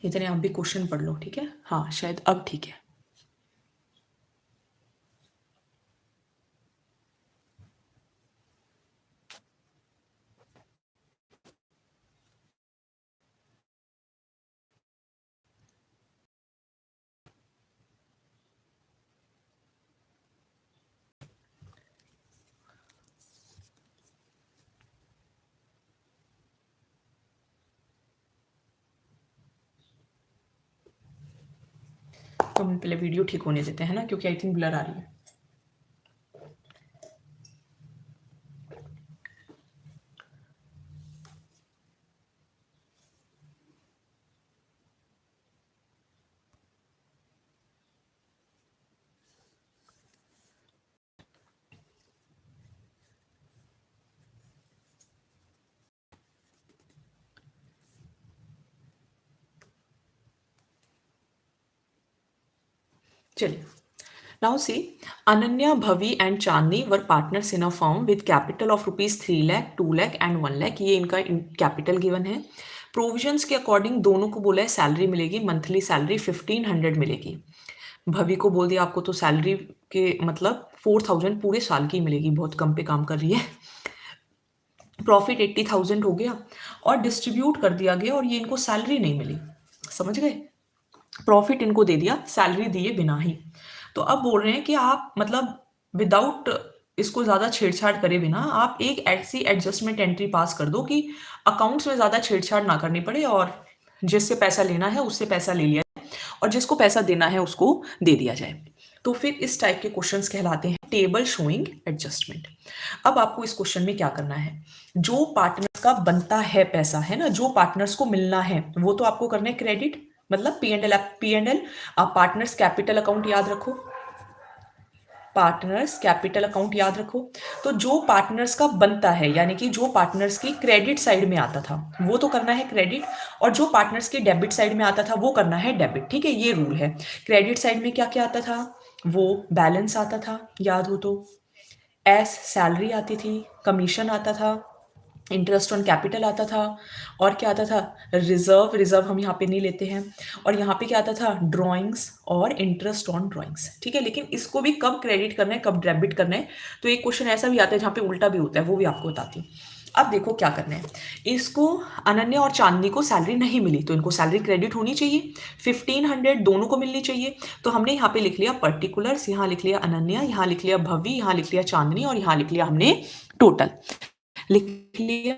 इतने आप भी क्वेश्चन पढ़ लो, ठीक है? हाँ, शायद अब ठीक है। तो हम पहले वीडियो ठीक होने देते हैं ना, क्योंकि आई थिंक ब्लर आ रही है। चलिए, now see, Ananya, Bhavi and Chandni were partners in a firm with capital of rupees 3 lakh, 2 lakh and 1 lakh। ये इनका कैपिटल गिवन है। प्रोविजंस के अकॉर्डिंग दोनों को बोला है सैलरी मिलेगी, मंथली सैलरी 1500 मिलेगी। भवि को बोल दिया आपको तो सैलरी के मतलब 4000 पूरे साल की मिलेगी, बहुत कम पे काम कर रही है। प्रॉफिट 80,000 हो गया और डिस्ट्रीब्यूट कर दिया गया, और ये इनको सैलरी नहीं मिली, समझ गए? प्रॉफिट इनको दे दिया, सैलरी दिए बिना ही। तो अब बोल रहे हैं कि आप मतलब विदाउट इसको ज़्यादा छेड़छाड़ करे बिना आप एक ऐसी एडजस्टमेंट एंट्री पास कर दो कि अकाउंट्स में ज़्यादा छेड़छाड़ ना करनी पड़े, और जिससे पैसा लेना है उससे पैसा ले लिया जाए और जिसको पैसा देना है उसको दे दिया जाए। तो फिर इस टाइप के क्वेश्चंस कहलाते हैं टेबल शोइंग एडजस्टमेंट। अब आपको इस क्वेश्चन में क्या करना है, जो पार्टनर्स का बनता है पैसा है ना, जो पार्टनर्स को मिलना है वो तो आपको करना है क्रेडिट, मतलब पी एंड एल। आप पार्टनर्स कैपिटल अकाउंट याद रखो, पार्टनर्स कैपिटल अकाउंट याद रखो। तो जो पार्टनर्स का बनता है यानी कि जो पार्टनर्स की क्रेडिट साइड में आता था वो तो करना है क्रेडिट, और जो पार्टनर्स की डेबिट साइड में आता था वो करना है डेबिट, ठीक है? ये रूल है। क्रेडिट साइड में क्या क्या आता था, वो बैलेंस आता था, याद हो तो, एस सैलरी आती थी, कमीशन आता था, इंटरेस्ट ऑन कैपिटल आता था, और क्या आता था, रिजर्व। रिजर्व हम यहाँ पे नहीं लेते हैं। और यहाँ पे क्या आता था, ड्राइंग्स और इंटरेस्ट ऑन ड्राइंग्स, ठीक है? लेकिन इसको भी कब क्रेडिट करना है कब डेबिट करना है, तो एक क्वेश्चन ऐसा भी आता है जहाँ पे उल्टा भी होता है, वो भी आपको बताती हूँ। अब देखो क्या करना है, इसको अनन्या और चांदनी को सैलरी नहीं मिली तो इनको सैलरी क्रेडिट होनी चाहिए, 1500 दोनों को मिलनी चाहिए। तो हमने यहाँ पे लिख लिया पर्टिकुलर्स, यहाँ लिख लिया अनन्या, यहाँ लिख लिया भवि, यहाँ लिख लिया चांदनी, और यहाँ लिख लिया हमने टोटल लिख लिया।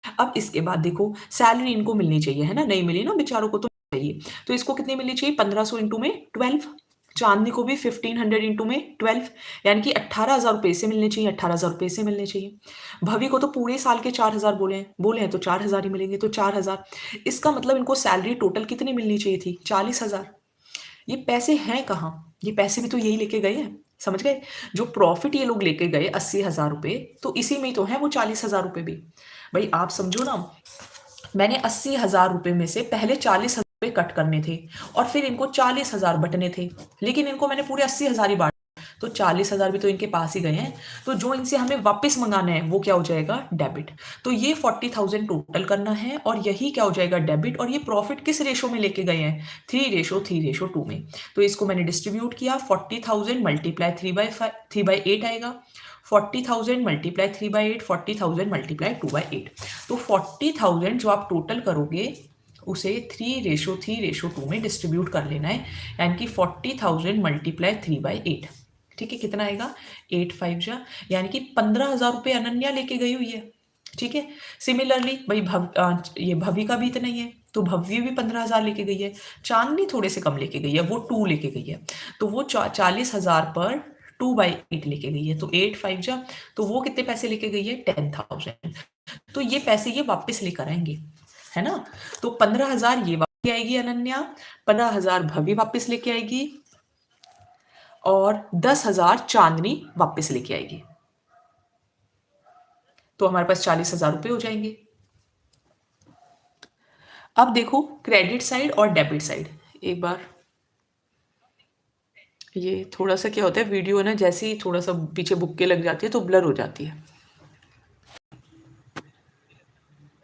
अब इसके बाद देखो सैलरी इनको मिलनी चाहिए, है ना? नहीं मिली ना बेचारों को तो चाहिए, तो इसको कितनी मिलनी चाहिए, 1500 इंटू में 12। चांदनी को भी 1500 इंटू में 12, यानी कि 18,000 रुपये से मिलने चाहिए, 18,000 रुपये से मिलने चाहिए। भवि को तो पूरे साल के 4,000 बोले हैं तो 4,000 ही मिलेंगे, तो 4,000। इसका मतलब इनको सैलरी टोटल कितनी मिलनी चाहिए थी, 40,000। ये पैसे हैं कहाँ, ये पैसे भी तो यही लेके गए हैं, समझ गए? जो प्रॉफिट ये लोग लेके गए 80,000 रुपये, तो इसी में ही तो है वो 40,000 रुपये भी। भाई आप समझो ना, मैंने 80,000 रुपये में से पहले 40,000 रुपये कट करने थे और फिर इनको 40,000 बटने थे, लेकिन इनको मैंने पूरे 80,000 ही बांटे, तो 40,000 भी तो इनके पास ही गए हैं। तो जो इनसे हमें वापस मंगाना है वो क्या हो जाएगा, डेबिट। तो ये 40,000 टोटल करना है और यही क्या हो जाएगा, डेबिट। और ये प्रॉफिट किस रेशो में लेके गए हैं, 3:3:2 में। तो इसको मैंने डिस्ट्रीब्यूट किया, 40,000 मल्टीप्लाई 3/8 आएगा, 40,000 मल्टीप्लाई 3/8, 40,000 मल्टीप्लाई 2/8। तो 40,000 जो आप टोटल करोगे उसे 3:3:2 में डिस्ट्रीब्यूट कर लेना है, यानी कि 40,000 मल्टीप्लाई 3/8, ठीक है? कितना आएगा, 8 5 जा, यानी कि 15,000 रुपये अनन्या लेके गई हुई है, ठीक है? सिमिलरली भाई ये भवि का भी इतना ही है, तो भव्य भी 15,000 लेके गई है। चांदनी थोड़े से कम लेके गई है, वो 2 लेके गई है, तो वो 40,000 पर 2/8 लेके गई है, तो 8 5 जा, तो वो कितने पैसे लेके गई है, 10,000। तो ये पैसे ये वापस लेकर आएंगे, है ना? तो 15,000 ये वापस आएगी अनन्या, 15,000 भव्य वापस लेके आएगी, और 10,000 चांदनी वापस लेके आएगी। तो हमारे पास 40,000 रुपये हो जाएंगे। अब देखो क्रेडिट साइड और डेबिट साइड, एक बार ये थोड़ा सा क्या होता है, वीडियो है ना, जैसे ही थोड़ा सा पीछे बुक के लग जाती है तो ब्लर हो जाती है।